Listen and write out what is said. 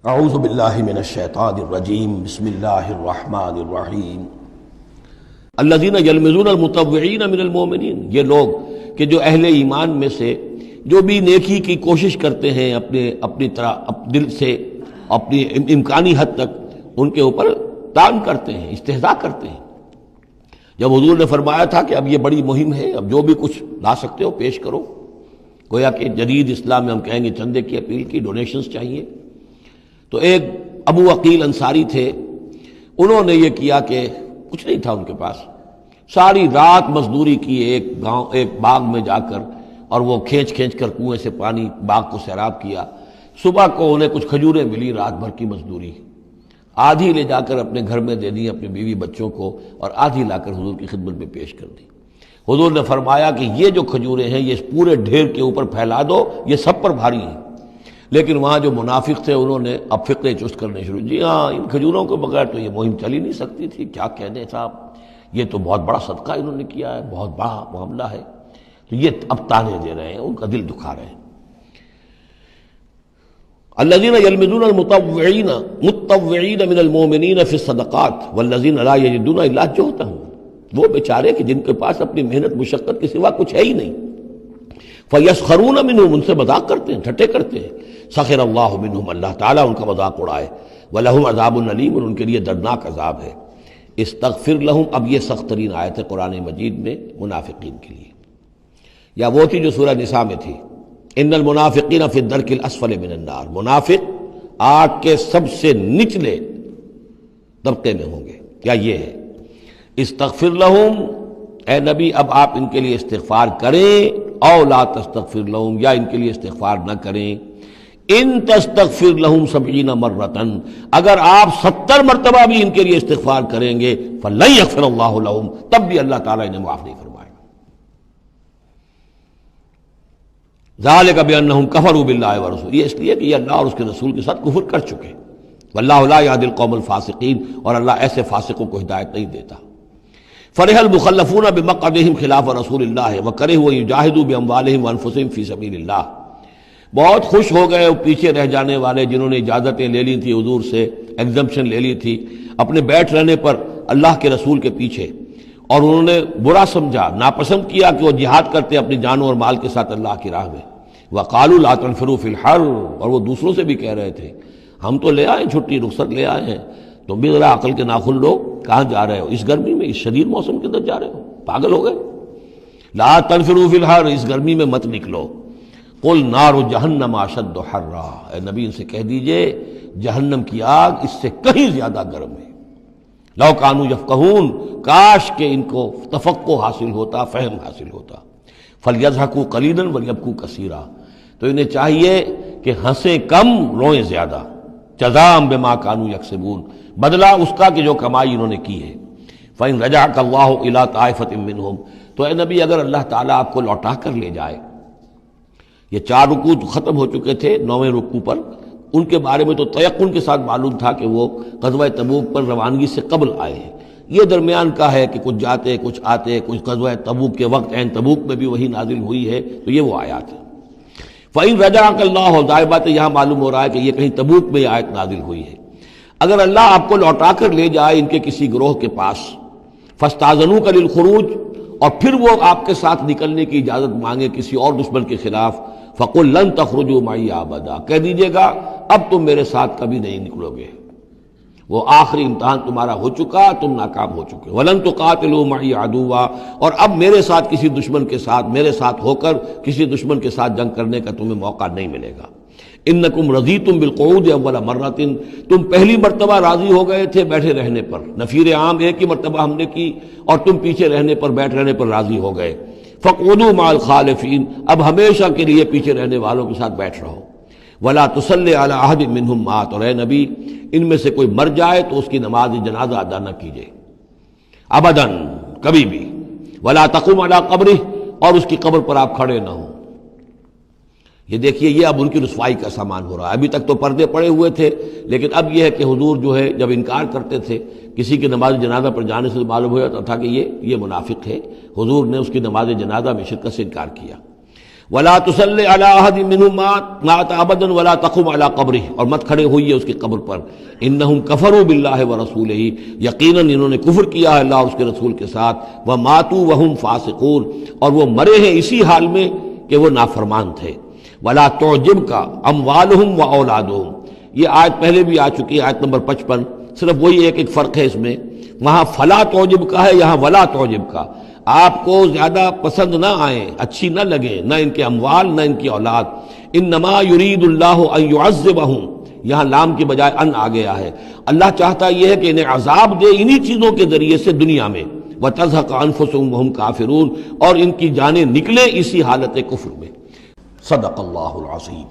اعوذ باللہ من الشیطان الرجیم بسم اللہ الرحمن الرحیم الذین یلمزون المتطوعین من المؤمنین، یہ لوگ کہ جو اہل ایمان میں سے جو بھی نیکی کی کوشش کرتے ہیں اپنی طرح دل سے اپنی امکانی حد تک ان کے اوپر طعن کرتے ہیں، استہزاء کرتے ہیں۔ جب حضور نے فرمایا تھا کہ اب یہ بڑی مہم ہے، اب جو بھی کچھ لا سکتے ہو پیش کرو، گویا کہ جدید اسلام میں ہم کہیں گے چندے کی اپیل کی، ڈونیشنز چاہیے، تو ایک ابو عقیل انصاری تھے، انہوں نے یہ کیا کہ کچھ نہیں تھا ان کے پاس، ساری رات مزدوری کی ایک باغ میں جا کر، اور وہ کھینچ کر کنویں سے پانی باغ کو سیراب کیا۔ صبح کو انہیں کچھ کھجوریں ملی، رات بھر کی مزدوری، آدھی لے جا کر اپنے گھر میں دے دی اپنی بیوی بچوں کو، اور آدھی لا کر حضور کی خدمت میں پیش کر دی۔ حضور نے فرمایا کہ یہ جو کھجوریں ہیں یہ اس پورے ڈھیر کے اوپر پھیلا دو، یہ سب پر بھاری ہیں۔ لیکن وہاں جو منافق تھے انہوں نے اب فقرے چست کرنے شروع، جی ہاں ان کھجوروں کے بغیر تو یہ مہم چل ہی نہیں سکتی تھی، کیا کہنے صاحب، یہ تو بہت بڑا صدقہ انہوں نے کیا ہے، بہت بڑا معاملہ ہے۔ تو یہ اب تانے دے رہے ہیں، ان کا دل دکھا رہے ہیں۔ الذین یلمزون المتطوعین من المؤمنین فی الصدقات والذین لا یجدون الا جہدہم، وہ بیچارے کہ جن کے پاس اپنی محنت مشقت کے سوا کچھ ہے ہی نہیں، فیسخرون منہم، ان سے مذاق کرتے ہیں، ٹھٹے کرتے ہیں۔ سخر اللہ منہم، اللہ تعالیٰ ان کا مذاق اڑائے۔ ولہم عذاب علیم، اور ان کے لیے دردناک عذاب ہے۔ استغفر لہم، اب یہ سخت ترین آیت ہے قرآن مجید میں منافقین کے لیے، یا وہ تھی جو سورہ نساء میں تھی، ان المنافقین فی الدرک الاسفل من النار، منافق آگ کے سب سے نچلے طبقے میں ہوں گے، یا یہ ہے استغفر لہم، اے نبی اب آپ ان کے لیے استغفار کریں، او لا تستغفر لہم، یا ان کے لیے استغفار نہ کریں، ان تستغفر لہم 70 مرتن، اگر آپ 70 مرتبہ بھی ان کے لیے استغفار کریں گے، فلن یغفر اللہ لہم، تب بھی اللہ تعالیٰ انہیں معاف نہیں فرمائے گا۔ ذالک بانہم کفروا باللہ ورسولہ، یہ اس لیے کہ یہ اللہ اور اس کے رسول کے ساتھ کفر کر چکے، واللہ لا یہدی القوم الفاسقین، اور اللہ ایسے فاسقوں کو ہدایت نہیں دیتا۔ فرح المخلفون بمقعدہم خلاف رسول اللہ وکرہوا ان یجاہدوا باموالہم وانفسہم فی سبیل اللہ، بہت خوش ہو گئے وہ پیچھے رہ جانے والے جنہوں نے اجازتیں لے لی تھی حضور سے، ایگزمپشن لے لی تھی اپنے بیٹھ رہنے پر اللہ کے رسول کے پیچھے، اور انہوں نے برا سمجھا، ناپسند کیا کہ وہ جہاد کرتے اپنی جانوں اور مال کے ساتھ اللہ کی راہ میں۔ وقالوا لا تنفروا فی الحر، اور وہ دوسروں سے بھی کہہ رہے تھے ہم تو لے آئے چھٹی رخصت لے آئے ہیں، تم بھی ذرا عقل کے ناخن لو، کہاں جا رہے ہو اس گرمی میں، اس شدید موسم کے اندر جا رہے ہو، پاگل ہو گئے۔ لا تنفروا فی الحر، اس گرمی میں مت نکلو۔ قل نار جہنم اشد حرا، اے نبی ان سے کہہ دیجئے جہنم کی آگ اس سے کہیں زیادہ گرم ہے۔ لو کانوا یفقہون، کاش کہ ان کو تفقہ حاصل ہوتا، فہم حاصل ہوتا۔ فلیضحکوا قلیلا ولیبکوا کثیرا، تو انہیں چاہیے کہ ہنسیں کم روئیں زیادہ، جزاء بما کانوا یکسبون، بدلہ اس کا کہ جو کمائی انہوں نے کی ہے۔ فإن رجعک اللہ الی طائفۃ منہم، تو اے نبی اگر اللہ تعالیٰ آپ کو لوٹا کر لے جائے، یہ 4 رکوع ختم ہو چکے تھے، 9ویں رکوع پر ان کے بارے میں تو تیقن کے ساتھ معلوم تھا کہ وہ غزوہ تبوک پر روانگی سے قبل آئے ہیں، یہ درمیان کا ہے کہ کچھ جاتے کچھ آتے، کچھ غزوہ تبوک کے وقت عین تبوک میں بھی وہی نازل ہوئی ہے، تو یہ وہ آیات ہے۔ فإن رجعک اللہ، ظاہر بات ہے یہاں معلوم ہو رہا ہے کہ یہ کہیں تبوک میں یہ آیت نازل ہوئی ہے۔ اگر اللہ آپ کو لوٹا کر لے جائے ان کے کسی گروہ کے پاس، فاستاذنوک للخروج، اور پھر وہ آپ کے ساتھ نکلنے کی اجازت مانگے کسی اور دشمن کے خلاف، فقل لن تخرجوا معی ابدا، کہہ دیجیے گا اب تم میرے ساتھ کبھی نہیں نکلو گے، وہ آخری امتحان تمہارا ہو چکا، تم ناکام ہو چکے۔ ولن تقاتلوا معی عدوا، اور اب میرے ساتھ کسی دشمن کے ساتھ، میرے ساتھ ہو کر کسی دشمن کے ساتھ جنگ کرنے کا تمہیں موقع نہیں ملے گا۔ انکم رضیتم بالقعود اول مرۃ، تم پہلی مرتبہ راضی ہو گئے تھے بیٹھے رہنے پر، نفیر عام ایک ہی مرتبہ ہم نے کی، اور تم پیچھے رہنے پر، بیٹھ رہنے پر راضی ہو گئے۔ فقعدوا مع الخالفین، اب ہمیشہ کے لیے پیچھے رہنے والوں کے ساتھ بیٹھ رہو۔ ولا تصلی علی احد منہم مات، اور اے نبی ان میں سے کوئی مر جائے تو اس کی نماز جنازہ ادا نہ کیجیے ابداً، کبھی بھی۔ ولا تقم علی قبرہ، اور اس کی قبر پر آپ کھڑے نہ ہوں۔ یہ دیکھیے یہ اب ان کی رسوائی کا سامان ہو رہا ہے۔ ابھی تک تو پردے پڑے ہوئے تھے، لیکن اب یہ ہے کہ حضور جو ہے جب انکار کرتے تھے کسی کی نماز جنازہ پر جانے سے معلوم ہو جاتا تھا کہ یہ منافق ہے، حضور نے اس کی نماز جنازہ میں شرکت سے انکار کیا۔ ولا تصلی علی احد منهم مات ابدا ولا تقم علی قبرہ، اور مت کھڑے ہوئیے اس کی قبر پر، انہم کفروا باللہ ورسولہ، یقیناً انہوں نے کفر کیا ہے اللہ اور اس کے رسول کے ساتھ، وماتوا وہم فاسقون، اور وہ مرے ہیں اسی حال میں کہ وہ نافرمان تھے۔ ولا تعجبک اموالہم واولادہم، یہ آیت پہلے بھی آ چکی ہے، آیت نمبر 55، صرف وہی ایک فرق ہے اس میں، وہاں فلا تعجب کا ہے، یہاں ولا تعجب کا، آپ کو زیادہ پسند نہ آئیں، اچھی نہ لگیں، نہ ان کے اموال نہ ان کی اولاد، انما یرید اللہ ان یعذبہم، یہاں لام کی بجائے ان آ گیا ہے، اللہ چاہتا یہ ہے کہ انہیں عذاب دے انہی چیزوں کے ذریعے سے دنیا میں، وتزہق انفسہم وہم کافرون، اور ان کی جانیں نکلیں اسی حالت کفر میں۔ صدق اللہ العظیم۔